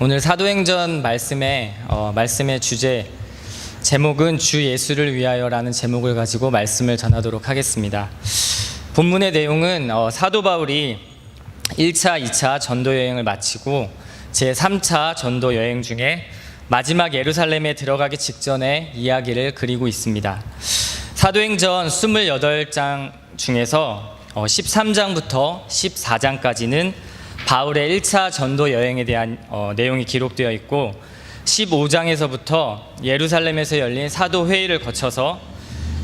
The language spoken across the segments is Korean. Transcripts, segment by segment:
오늘 사도행전 말씀의 주제 제목은 주 예수를 위하여라는 제목을 가지고 말씀을 전하도록 하겠습니다. 본문의 내용은 사도 바울이 1차, 2차 전도 여행을 마치고 제3차 전도 여행 중에 마지막 예루살렘에 들어가기 직전의 이야기를 그리고 있습니다. 사도행전 28장 중에서 13장부터 14장까지는 바울의 1차 전도 여행에 대한 내용이 기록되어 있고 15장에서부터 예루살렘에서 열린 사도회의를 거쳐서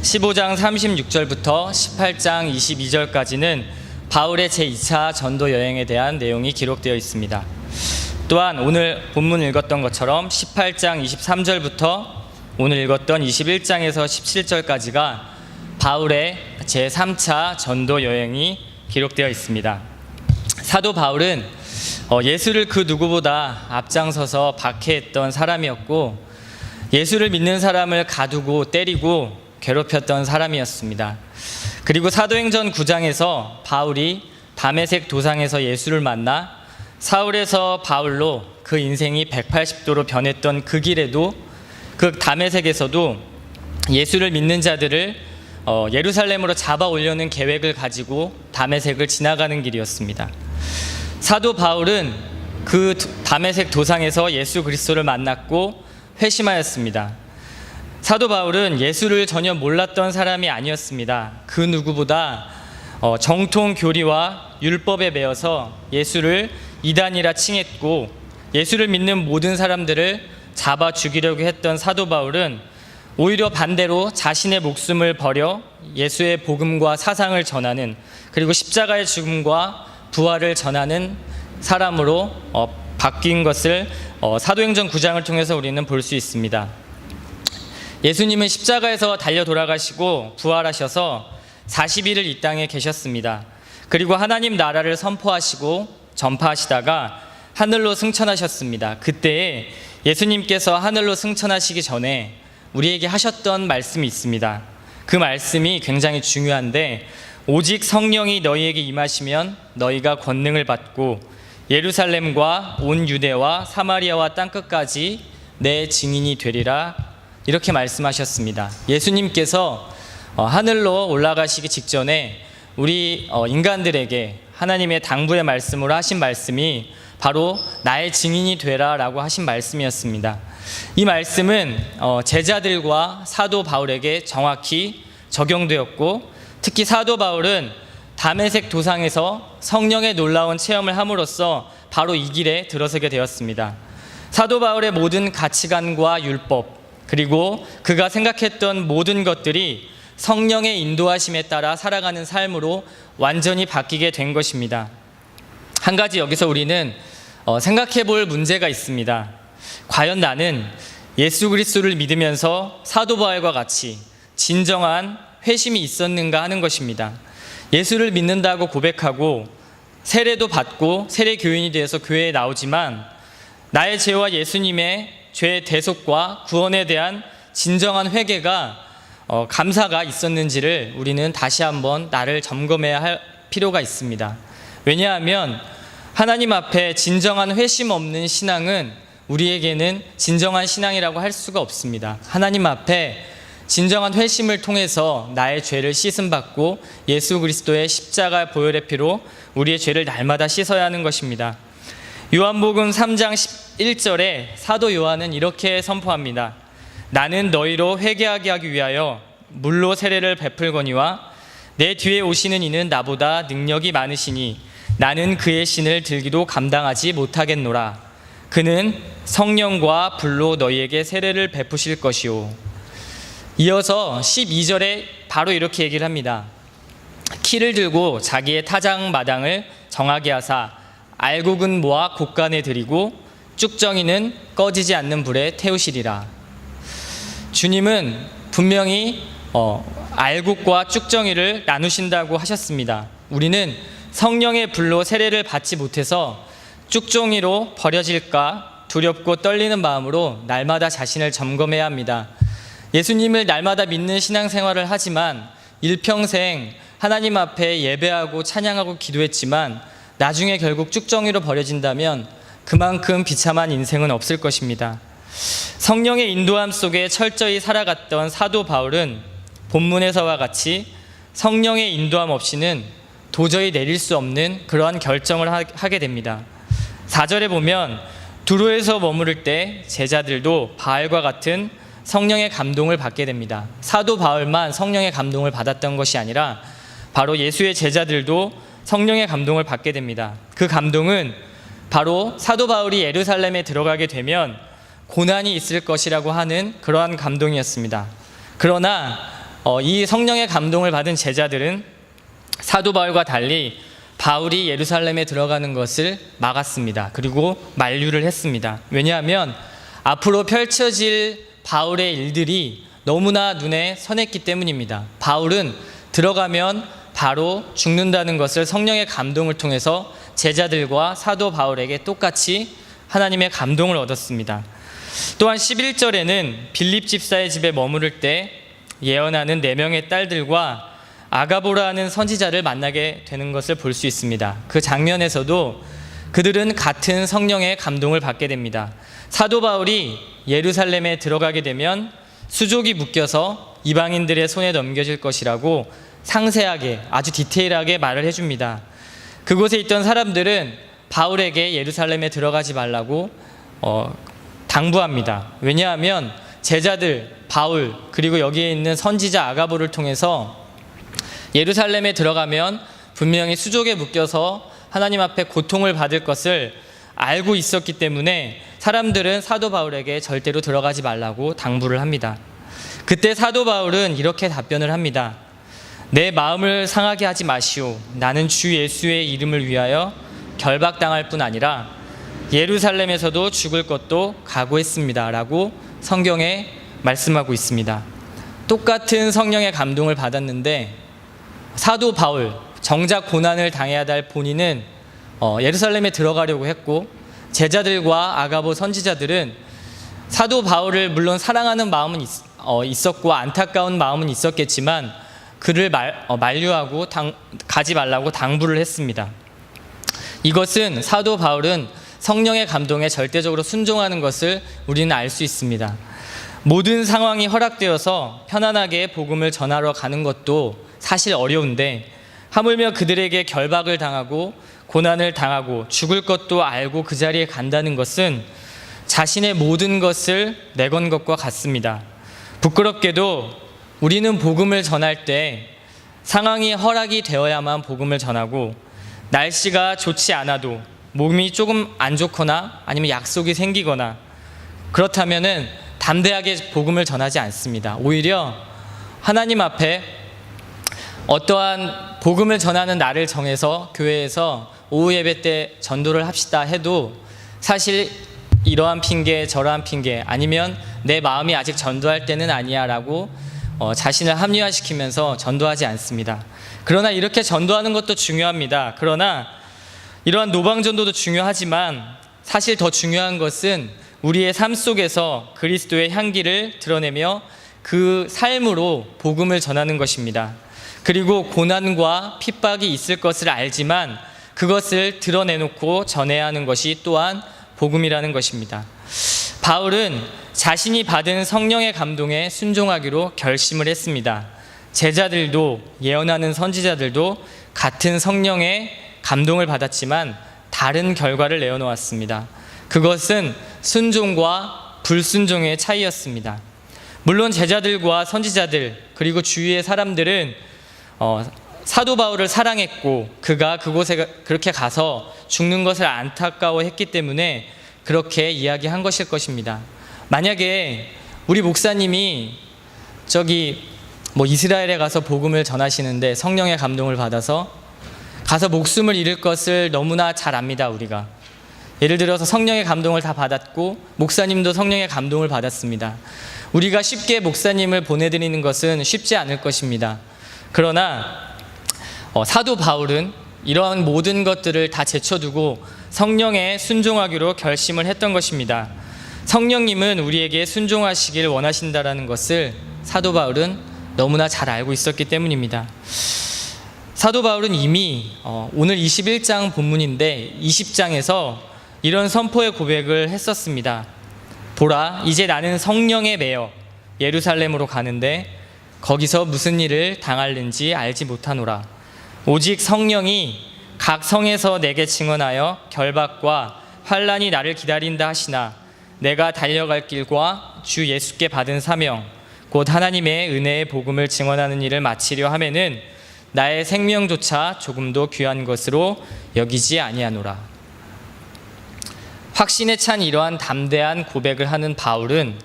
15장 36절부터 18장 22절까지는 바울의 제2차 전도 여행에 대한 내용이 기록되어 있습니다. 또한 오늘 본문 읽었던 것처럼 18장 23절부터 오늘 읽었던 21장에서 17절까지가 바울의 제3차 전도 여행이 기록되어 있습니다. 사도 바울은 예수를 그 누구보다 앞장서서 박해했던 사람이었고 예수를 믿는 사람을 가두고 때리고 괴롭혔던 사람이었습니다. 그리고 사도행전 9장에서 바울이 다메섹 도상에서 예수를 만나 사울에서 바울로 그 인생이 180도로 변했던 그 길에도 그 다메섹에서도 예수를 믿는 자들을 예루살렘으로 잡아 오려는 계획을 가지고 다메섹을 지나가는 길이었습니다. 사도 바울은 그 다메섹 도상에서 예수 그리스도를 만났고 회심하였습니다. 사도 바울은 예수를 전혀 몰랐던 사람이 아니었습니다. 그 누구보다 정통 교리와 율법에 매여서 예수를 이단이라 칭했고 예수를 믿는 모든 사람들을 잡아 죽이려고 했던 사도 바울은 오히려 반대로 자신의 목숨을 버려 예수의 복음과 사상을 전하는, 그리고 십자가의 죽음과 부활을 전하는 사람으로 바뀐 것을 사도행전 9장을 통해서 우리는 볼 수 있습니다. 예수님은 십자가에서 달려 돌아가시고 부활하셔서 40일을 이 땅에 계셨습니다. 그리고 하나님 나라를 선포하시고 전파하시다가 하늘로 승천하셨습니다. 그때에 예수님께서 하늘로 승천하시기 전에 우리에게 하셨던 말씀이 있습니다. 그 말씀이 굉장히 중요한데, 오직 성령이 너희에게 임하시면 너희가 권능을 받고 예루살렘과 온 유대와 사마리아와 땅끝까지 내 증인이 되리라, 이렇게 말씀하셨습니다. 예수님께서 하늘로 올라가시기 직전에 우리 인간들에게 하나님의 당부의 말씀으로 하신 말씀이 바로 나의 증인이 되라 라고 하신 말씀이었습니다. 이 말씀은 제자들과 사도 바울에게 정확히 적용되었고, 특히 사도 바울은 다메섹 도상에서 성령의 놀라운 체험을 함으로써 바로 이 길에 들어서게 되었습니다. 사도 바울의 모든 가치관과 율법, 그리고 그가 생각했던 모든 것들이 성령의 인도하심에 따라 살아가는 삶으로 완전히 바뀌게 된 것입니다. 한 가지 여기서 우리는 생각해 볼 문제가 있습니다. 과연 나는 예수 그리스도를 믿으면서 사도 바울과 같이 진정한 회심이 있었는가 하는 것입니다. 예수를 믿는다고 고백하고 세례도 받고 세례 교인이 되어서 교회에 나오지만 나의 죄와 예수님의 죄의 대속과 구원에 대한 진정한 회개가 감사가 있었는지를 우리는 다시 한번 나를 점검해야 할 필요가 있습니다. 왜냐하면 하나님 앞에 진정한 회심 없는 신앙은 우리에게는 진정한 신앙이라고 할 수가 없습니다. 하나님 앞에 진정한 회심을 통해서 나의 죄를 씻음받고 예수 그리스도의 십자가 보혈의 피로 우리의 죄를 날마다 씻어야 하는 것입니다. 요한복음 3장 11절에 사도 요한은 이렇게 선포합니다. 나는 너희로 회개하게 하기 위하여 물로 세례를 베풀거니와 내 뒤에 오시는 이는 나보다 능력이 많으시니 나는 그의 신을 들기도 감당하지 못하겠노라. 그는 성령과 불로 너희에게 세례를 베푸실 것이요. 이어서 12절에 바로 이렇게 얘기를 합니다. 키를 들고 자기의 타작 마당을 정하게 하사 알곡은 모아 곡간에 들이고 쭉정이는 꺼지지 않는 불에 태우시리라. 주님은 분명히 알곡과 쭉정이를 나누신다고 하셨습니다. 우리는 성령의 불로 세례를 받지 못해서 쭉정이로 버려질까 두렵고 떨리는 마음으로 날마다 자신을 점검해야 합니다. 예수님을 날마다 믿는 신앙생활을 하지만 일평생 하나님 앞에 예배하고 찬양하고 기도했지만 나중에 결국 쭉정이로 버려진다면 그만큼 비참한 인생은 없을 것입니다. 성령의 인도함 속에 철저히 살아갔던 사도 바울은 본문에서와 같이 성령의 인도함 없이는 도저히 내릴 수 없는 그러한 결정을 하게 됩니다. 4절에 보면 두로에서 머무를 때 제자들도 바울과 같은 성령의 감동을 받게 됩니다. 사도 바울만 성령의 감동을 받았던 것이 아니라 바로 예수의 제자들도 성령의 감동을 받게 됩니다. 그 감동은 바로 사도 바울이 예루살렘에 들어가게 되면 고난이 있을 것이라고 하는 그러한 감동이었습니다. 그러나 이 성령의 감동을 받은 제자들은 사도 바울과 달리 바울이 예루살렘에 들어가는 것을 막았습니다. 그리고 만류를 했습니다. 왜냐하면 앞으로 펼쳐질 바울의 일들이 너무나 눈에 선했기 때문입니다. 바울은 들어가면 바로 죽는다는 것을 성령의 감동을 통해서 제자들과 사도 바울에게 똑같이 하나님의 감동을 얻었습니다. 또한 11절에는 빌립 집사의 집에 머무를 때 예언하는 4명의 딸들과 아가보라 하는 선지자를 만나게 되는 것을 볼 수 있습니다. 그 장면에서도 그들은 같은 성령의 감동을 받게 됩니다. 사도 바울이 예루살렘에 들어가게 되면 수족이 묶여서 이방인들의 손에 넘겨질 것이라고 상세하게 아주 디테일하게 말을 해줍니다. 그곳에 있던 사람들은 바울에게 예루살렘에 들어가지 말라고 당부합니다. 왜냐하면 제자들 바울 그리고 여기에 있는 선지자 아가보를 통해서 예루살렘에 들어가면 분명히 수족에 묶여서 하나님 앞에 고통을 받을 것을 알고 있었기 때문에 사람들은 사도 바울에게 절대로 들어가지 말라고 당부를 합니다. 그때 사도 바울은 이렇게 답변을 합니다. 내 마음을 상하게 하지 마시오. 나는 주 예수의 이름을 위하여 결박당할 뿐 아니라 예루살렘에서도 죽을 것도 각오했습니다. 라고 성경에 말씀하고 있습니다. 똑같은 성령의 감동을 받았는데 사도 바울, 정작 고난을 당해야 할 본인은 예루살렘에 들어가려고 했고 제자들과 아가보 선지자들은 사도 바울을 물론 사랑하는 마음은 있었고 안타까운 마음은 있었겠지만 그를 만류하고 가지 말라고 당부를 했습니다. 이것은 사도 바울은 성령의 감동에 절대적으로 순종하는 것을 우리는 알 수 있습니다. 모든 상황이 허락되어서 편안하게 복음을 전하러 가는 것도 사실 어려운데 하물며 그들에게 결박을 당하고 고난을 당하고 죽을 것도 알고 그 자리에 간다는 것은 자신의 모든 것을 내건 것과 같습니다. 부끄럽게도 우리는 복음을 전할 때 상황이 허락이 되어야만 복음을 전하고 날씨가 좋지 않아도 몸이 조금 안 좋거나 아니면 약속이 생기거나 그렇다면은 담대하게 복음을 전하지 않습니다. 오히려 하나님 앞에 어떠한 복음을 전하는 날을 정해서 교회에서 오후 예배 때 전도를 합시다 해도 사실 이러한 핑계 저러한 핑계 아니면 내 마음이 아직 전도할 때는 아니야 라고 자신을 합리화시키면서 전도하지 않습니다. 그러나 이렇게 전도하는 것도 중요합니다. 그러나 이러한 노방전도도 중요하지만 사실 더 중요한 것은 우리의 삶 속에서 그리스도의 향기를 드러내며 그 삶으로 복음을 전하는 것입니다. 그리고 고난과 핍박이 있을 것을 알지만 그것을 드러내놓고 전해야 하는 것이 또한 복음이라는 것입니다. 바울은 자신이 받은 성령의 감동에 순종하기로 결심을 했습니다. 제자들도 예언하는 선지자들도 같은 성령의 감동을 받았지만 다른 결과를 내어놓았습니다. 그것은 순종과 불순종의 차이였습니다. 물론 제자들과 선지자들 그리고 주위의 사람들은 사도 바울을 사랑했고 그가 그곳에 그렇게 가서 죽는 것을 안타까워했기 때문에 그렇게 이야기한 것일 것입니다. 만약에 우리 목사님이 이스라엘에 가서 복음을 전하시는데 성령의 감동을 받아서 가서 목숨을 잃을 것을 너무나 잘 압니다. 우리가 예를 들어서 성령의 감동을 다 받았고 목사님도 성령의 감동을 받았습니다. 우리가 쉽게 목사님을 보내드리는 것은 쉽지 않을 것입니다. 그러나 사도 바울은 이러한 모든 것들을 다 제쳐두고 성령에 순종하기로 결심을 했던 것입니다. 성령님은 우리에게 순종하시길 원하신다라는 것을 사도 바울은 너무나 잘 알고 있었기 때문입니다. 사도 바울은 이미 오늘 21장 본문인데 20장에서 이런 선포의 고백을 했었습니다. 보라, 이제 나는 성령에 매여 예루살렘으로 가는데 거기서 무슨 일을 당할는지 알지 못하노라. 오직 성령이 각 성에서 내게 증언하여 결박과 환난이 나를 기다린다 하시나 내가 달려갈 길과 주 예수께 받은 사명 곧 하나님의 은혜의 복음을 증언하는 일을 마치려 하면은 나의 생명조차 조금도 귀한 것으로 여기지 아니하노라. 확신에 찬 이러한 담대한 고백을 하는 바울은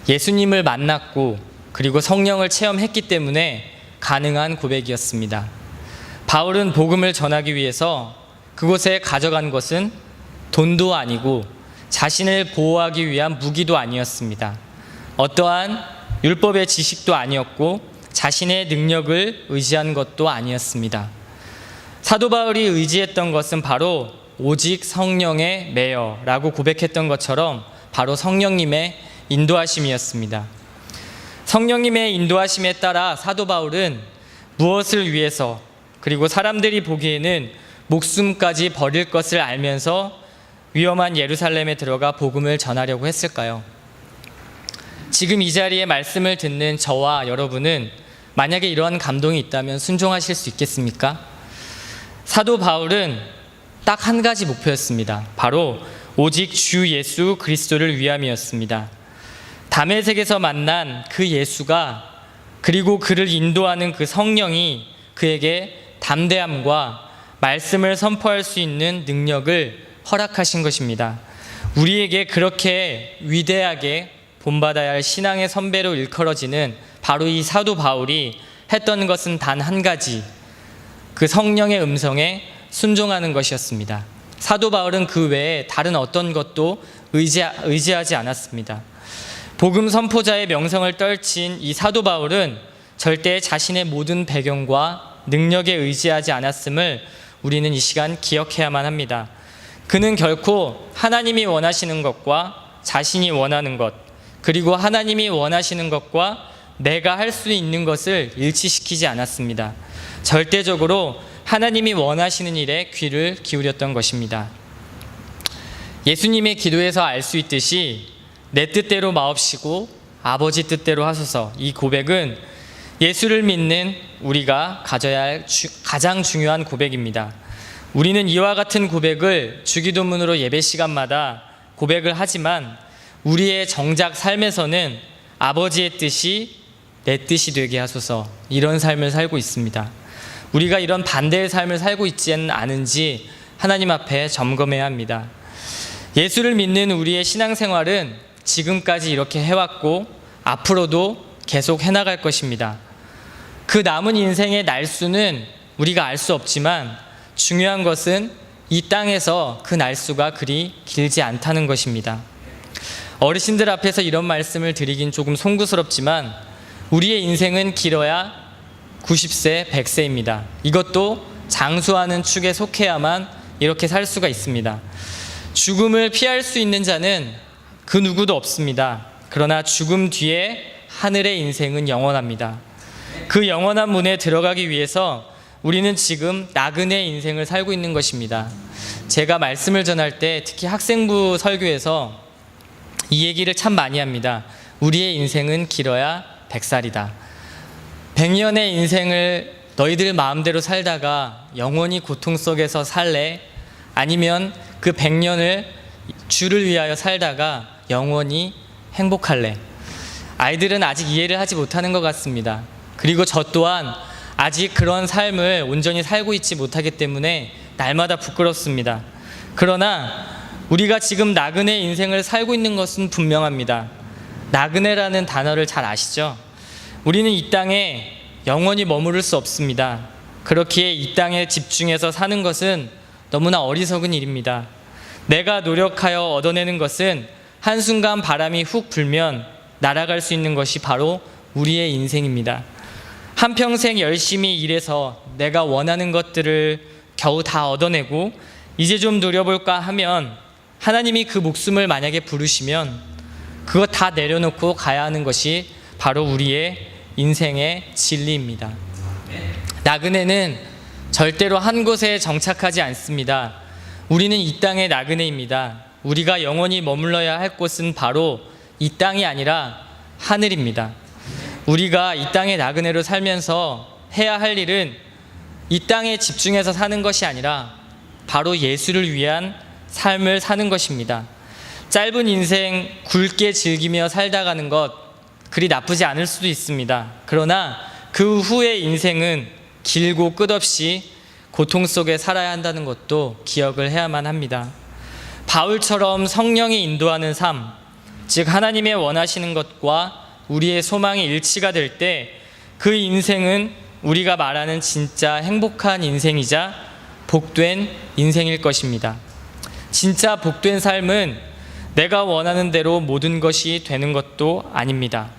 예수님을 만났고 그리고 성령을 체험했기 때문에 가능한 고백이었습니다. 바울은 복음을 전하기 위해서 그곳에 가져간 것은 돈도 아니고 자신을 보호하기 위한 무기도 아니었습니다. 어떠한 율법의 지식도 아니었고 자신의 능력을 의지한 것도 아니었습니다. 사도 바울이 의지했던 것은 바로 오직 성령에 매여라고 고백했던 것처럼 바로 성령님의 인도하심이었습니다. 성령님의 인도하심에 따라 사도 바울은 무엇을 위해서 그리고 사람들이 보기에는 목숨까지 버릴 것을 알면서 위험한 예루살렘에 들어가 복음을 전하려고 했을까요? 지금 이 자리에 말씀을 듣는 저와 여러분은 만약에 이러한 감동이 있다면 순종하실 수 있겠습니까? 사도 바울은 딱 한 가지 목표였습니다. 바로 오직 주 예수 그리스도를 위함이었습니다. 다메섹에서 만난 그 예수가 그리고 그를 인도하는 그 성령이 그에게 담대함과 말씀을 선포할 수 있는 능력을 허락하신 것입니다. 우리에게 그렇게 위대하게 본받아야 할 신앙의 선배로 일컬어지는 바로 이 사도 바울이 했던 것은 단 한 가지, 그 성령의 음성에 순종하는 것이었습니다. 사도 바울은 그 외에 다른 어떤 것도 의지하지 않았습니다. 복음 선포자의 명성을 떨친 이 사도 바울은 절대 자신의 모든 배경과 능력에 의지하지 않았음을 우리는 이 시간 기억해야만 합니다. 그는 결코 하나님이 원하시는 것과 자신이 원하는 것, 그리고 하나님이 원하시는 것과 내가 할 수 있는 것을 일치시키지 않았습니다. 절대적으로 하나님이 원하시는 일에 귀를 기울였던 것입니다. 예수님의 기도에서 알 수 있듯이 내 뜻대로 마옵시고 아버지 뜻대로 하소서, 이 고백은 예수를 믿는 우리가 가져야 할 가장 중요한 고백입니다. 우리는 이와 같은 고백을 주기도문으로 예배 시간마다 고백을 하지만 우리의 정작 삶에서는 아버지의 뜻이 내 뜻이 되게 하소서, 이런 삶을 살고 있습니다. 우리가 이런 반대의 삶을 살고 있지는 않은지 하나님 앞에 점검해야 합니다. 예수를 믿는 우리의 신앙생활은 지금까지 이렇게 해왔고 앞으로도 계속 해나갈 것입니다. 그 남은 인생의 날수는 우리가 알 수 없지만 중요한 것은 이 땅에서 그 날수가 그리 길지 않다는 것입니다. 어르신들 앞에서 이런 말씀을 드리긴 조금 송구스럽지만 우리의 인생은 길어야 90세, 100세입니다. 이것도 장수하는 축에 속해야만 이렇게 살 수가 있습니다. 죽음을 피할 수 있는 자는 그 누구도 없습니다. 그러나 죽음 뒤에 하늘의 인생은 영원합니다. 그 영원한 문에 들어가기 위해서 우리는 지금 나그네 인생을 살고 있는 것입니다. 제가 말씀을 전할 때 특히 학생부 설교에서 이 얘기를 참 많이 합니다. 우리의 인생은 길어야 100살이다. 100년의 인생을 너희들 마음대로 살다가 영원히 고통 속에서 살래? 아니면 그 100년을 주를 위하여 살다가 영원히 행복할래? 아이들은 아직 이해를 하지 못하는 것 같습니다. 그리고 저 또한 아직 그런 삶을 온전히 살고 있지 못하기 때문에 날마다 부끄럽습니다. 그러나 우리가 지금 나그네 인생을 살고 있는 것은 분명합니다. 나그네라는 단어를 잘 아시죠? 우리는 이 땅에 영원히 머무를 수 없습니다. 그렇기에 이 땅에 집중해서 사는 것은 너무나 어리석은 일입니다. 내가 노력하여 얻어내는 것은 한순간 바람이 훅 불면 날아갈 수 있는 것이 바로 우리의 인생입니다. 한평생 열심히 일해서 내가 원하는 것들을 겨우 다 얻어내고 이제 좀 누려볼까 하면 하나님이 그 목숨을 만약에 부르시면 그거 다 내려놓고 가야 하는 것이 바로 우리의 인생의 진리입니다. 나그네는 절대로 한 곳에 정착하지 않습니다. 우리는 이 땅의 나그네입니다. 우리가 영원히 머물러야 할 곳은 바로 이 땅이 아니라 하늘입니다. 우리가 이 땅의 나그네로 살면서 해야 할 일은 이 땅에 집중해서 사는 것이 아니라 바로 예수를 위한 삶을 사는 것입니다. 짧은 인생 굵게 즐기며 살다 가는 것 그리 나쁘지 않을 수도 있습니다. 그러나 그 후의 인생은 길고 끝없이 고통 속에 살아야 한다는 것도 기억을 해야만 합니다. 바울처럼 성령이 인도하는 삶, 즉 하나님의 원하시는 것과 우리의 소망이 일치가 될 때 그 인생은 우리가 말하는 진짜 행복한 인생이자 복된 인생일 것입니다. 진짜 복된 삶은 내가 원하는 대로 모든 것이 되는 것도 아닙니다.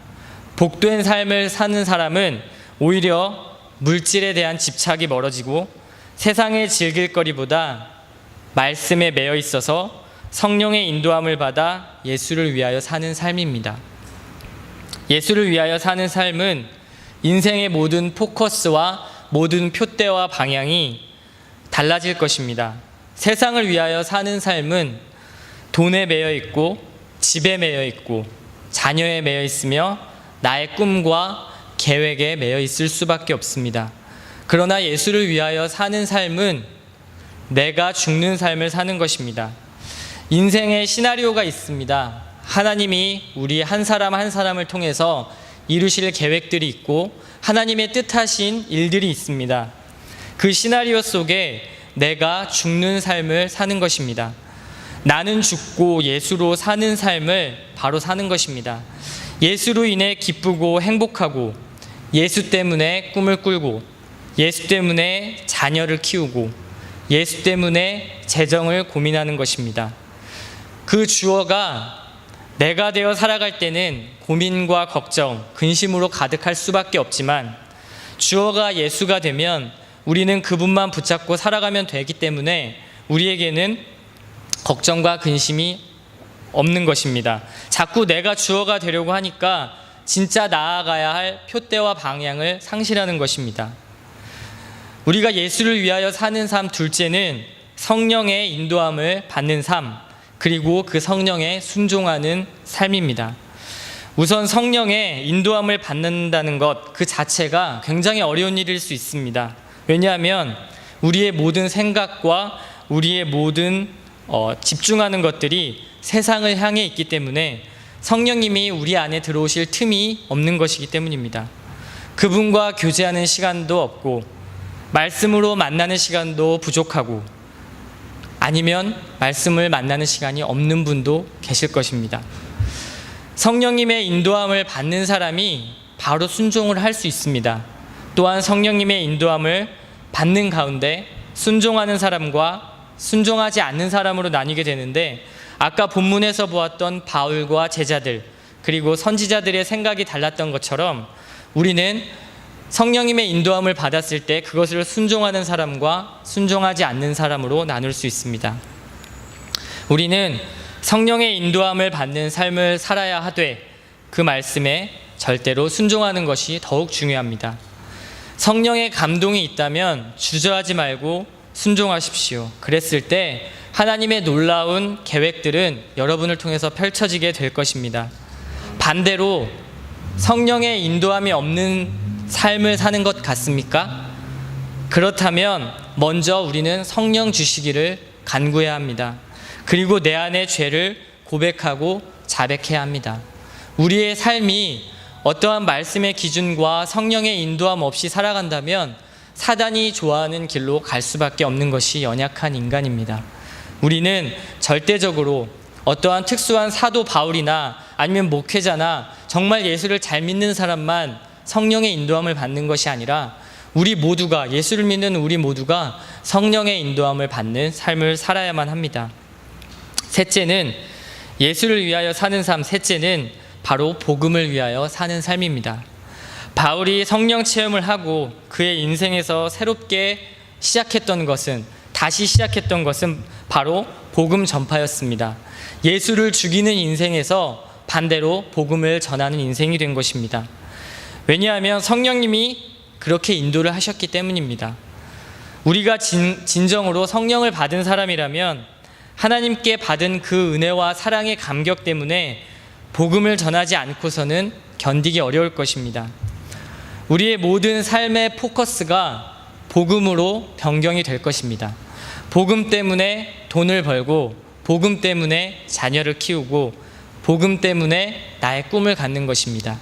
복된 삶을 사는 사람은 오히려 물질에 대한 집착이 멀어지고 세상의 즐길 거리보다 말씀에 매여 있어서 성령의 인도함을 받아 예수를 위하여 사는 삶입니다. 예수를 위하여 사는 삶은 인생의 모든 포커스와 모든 표대와 방향이 달라질 것입니다. 세상을 위하여 사는 삶은 돈에 매여 있고 집에 매여 있고 자녀에 매여 있으며 나의 꿈과 계획에 매여 있을 수밖에 없습니다. 그러나 예수를 위하여 사는 삶은 내가 죽는 삶을 사는 것입니다. 인생의 시나리오가 있습니다. 하나님이 우리 한 사람 한 사람을 통해서 이루실 계획들이 있고 하나님의 뜻하신 일들이 있습니다. 그 시나리오 속에 내가 죽는 삶을 사는 것입니다. 나는 죽고 예수로 사는 삶을 바로 사는 것입니다. 예수로 인해 기쁘고 행복하고 예수 때문에 꿈을 꿀고 예수 때문에 자녀를 키우고 예수 때문에 재정을 고민하는 것입니다. 그 주어가 내가 되어 살아갈 때는 고민과 걱정, 근심으로 가득할 수밖에 없지만 주어가 예수가 되면 우리는 그분만 붙잡고 살아가면 되기 때문에 우리에게는 걱정과 근심이 없는 것입니다. 자꾸 내가 주어가 되려고 하니까 진짜 나아가야 할 표대와 방향을 상실하는 것입니다. 우리가 예수를 위하여 사는 삶 둘째는 성령의 인도함을 받는 삶, 그리고 그 성령에 순종하는 삶입니다. 우선 성령의 인도함을 받는다는 것 그 자체가 굉장히 어려운 일일 수 있습니다. 왜냐하면 우리의 모든 생각과 우리의 모든 집중하는 것들이 세상을 향해 있기 때문에 성령님이 우리 안에 들어오실 틈이 없는 것이기 때문입니다. 그분과 교제하는 시간도 없고 말씀으로 만나는 시간도 부족하고 아니면 말씀을 만나는 시간이 없는 분도 계실 것입니다. 성령님의 인도함을 받는 사람이 바로 순종을 할 수 있습니다. 또한 성령님의 인도함을 받는 가운데 순종하는 사람과 순종하지 않는 사람으로 나뉘게 되는데 아까 본문에서 보았던 바울과 제자들 그리고 선지자들의 생각이 달랐던 것처럼 우리는 성령님의 인도함을 받았을 때 그것을 순종하는 사람과 순종하지 않는 사람으로 나눌 수 있습니다. 우리는 성령의 인도함을 받는 삶을 살아야 하되 그 말씀에 절대로 순종하는 것이 더욱 중요합니다. 성령의 감동이 있다면 주저하지 말고 순종하십시오. 그랬을 때 하나님의 놀라운 계획들은 여러분을 통해서 펼쳐지게 될 것입니다. 반대로 성령의 인도함이 없는 삶을 사는 것 같습니까? 그렇다면 먼저 우리는 성령 주시기를 간구해야 합니다. 그리고 내 안의 죄를 고백하고 자백해야 합니다. 우리의 삶이 어떠한 말씀의 기준과 성령의 인도함 없이 살아간다면 사단이 좋아하는 길로 갈 수밖에 없는 것이 연약한 인간입니다. 우리는 절대적으로 어떠한 특수한 사도 바울이나 아니면 목회자나 정말 예수를 잘 믿는 사람만 성령의 인도함을 받는 것이 아니라 우리 모두가 예수를 믿는 우리 모두가 성령의 인도함을 받는 삶을 살아야만 합니다. 셋째는 예수를 위하여 사는 삶, 셋째는 바로 복음을 위하여 사는 삶입니다. 바울이 성령 체험을 하고 그의 인생에서 새롭게 다시 시작했던 것은 바로 복음 전파였습니다. 예수를 죽이는 인생에서 반대로 복음을 전하는 인생이 된 것입니다. 왜냐하면 성령님이 그렇게 인도를 하셨기 때문입니다. 우리가 진정으로 성령을 받은 사람이라면 하나님께 받은 그 은혜와 사랑의 감격 때문에 복음을 전하지 않고서는 견디기 어려울 것입니다. 우리의 모든 삶의 포커스가 복음으로 변경이 될 것입니다. 복음 때문에 돈을 벌고, 복음 때문에 자녀를 키우고, 복음 때문에 나의 꿈을 갖는 것입니다.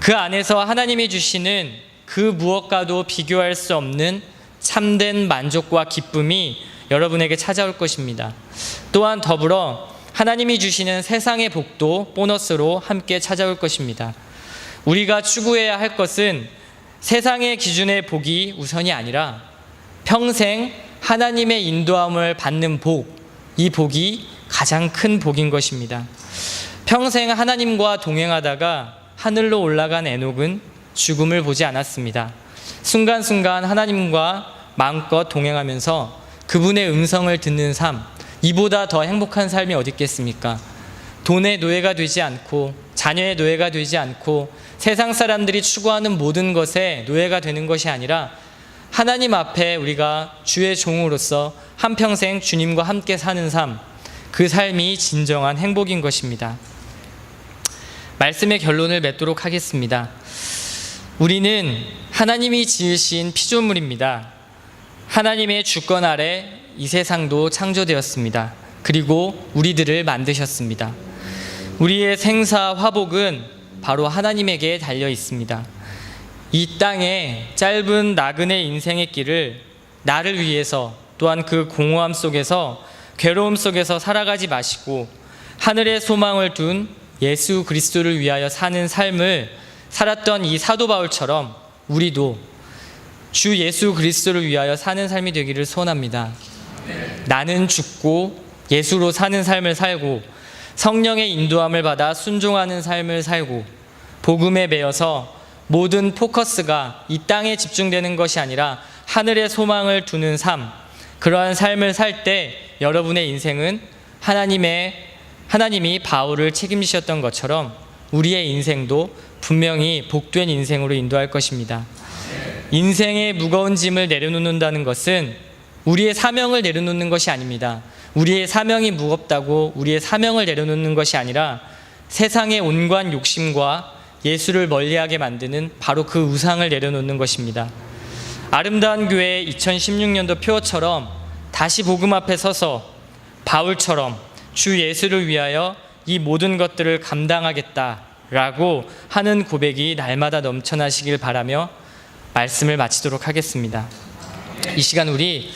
그 안에서 하나님이 주시는 그 무엇과도 비교할 수 없는 참된 만족과 기쁨이 여러분에게 찾아올 것입니다. 또한 더불어 하나님이 주시는 세상의 복도 보너스로 함께 찾아올 것입니다. 우리가 추구해야 할 것은 세상의 기준의 복이 우선이 아니라 평생 하나님의 인도함을 받는 복, 이 복이 가장 큰 복인 것입니다. 평생 하나님과 동행하다가 하늘로 올라간 에녹은 죽음을 보지 않았습니다. 순간순간 하나님과 마음껏 동행하면서 그분의 음성을 듣는 삶, 이보다 더 행복한 삶이 어디 있겠습니까? 돈의 노예가 되지 않고, 자녀의 노예가 되지 않고, 세상 사람들이 추구하는 모든 것에 노예가 되는 것이 아니라 하나님 앞에 우리가 주의 종으로서 한평생 주님과 함께 사는 삶, 그 삶이 진정한 행복인 것입니다. 말씀의 결론을 맺도록 하겠습니다. 우리는 하나님이 지으신 피조물입니다. 하나님의 주권 아래 이 세상도 창조되었습니다. 그리고 우리들을 만드셨습니다. 우리의 생사 화복은 바로 하나님에게 달려 있습니다. 이 땅의 짧은 나그네 인생의 길을 나를 위해서, 또한 그 공허함 속에서, 괴로움 속에서 살아가지 마시고 하늘의 소망을 둔 예수 그리스도를 위하여 사는 삶을 살았던 이 사도 바울처럼 우리도 주 예수 그리스도를 위하여 사는 삶이 되기를 소원합니다. 나는 죽고 예수로 사는 삶을 살고, 성령의 인도함을 받아 순종하는 삶을 살고, 복음에 매여서 모든 포커스가 이 땅에 집중되는 것이 아니라 하늘의 소망을 두는 삶, 그러한 삶을 살 때 여러분의 인생은 하나님이 바울을 책임지셨던 것처럼 우리의 인생도 분명히 복된 인생으로 인도할 것입니다. 인생의 무거운 짐을 내려놓는다는 것은 우리의 사명을 내려놓는 것이 아닙니다. 우리의 사명이 무겁다고 우리의 사명을 내려놓는 것이 아니라 세상의 온갖 욕심과 예수를 멀리하게 만드는 바로 그 우상을 내려놓는 것입니다. 아름다운 교회 2016년도 표어처럼 다시 복음 앞에 서서 바울처럼 주 예수를 위하여 이 모든 것들을 감당하겠다라고 하는 고백이 날마다 넘쳐나시길 바라며 말씀을 마치도록 하겠습니다. 이 시간 우리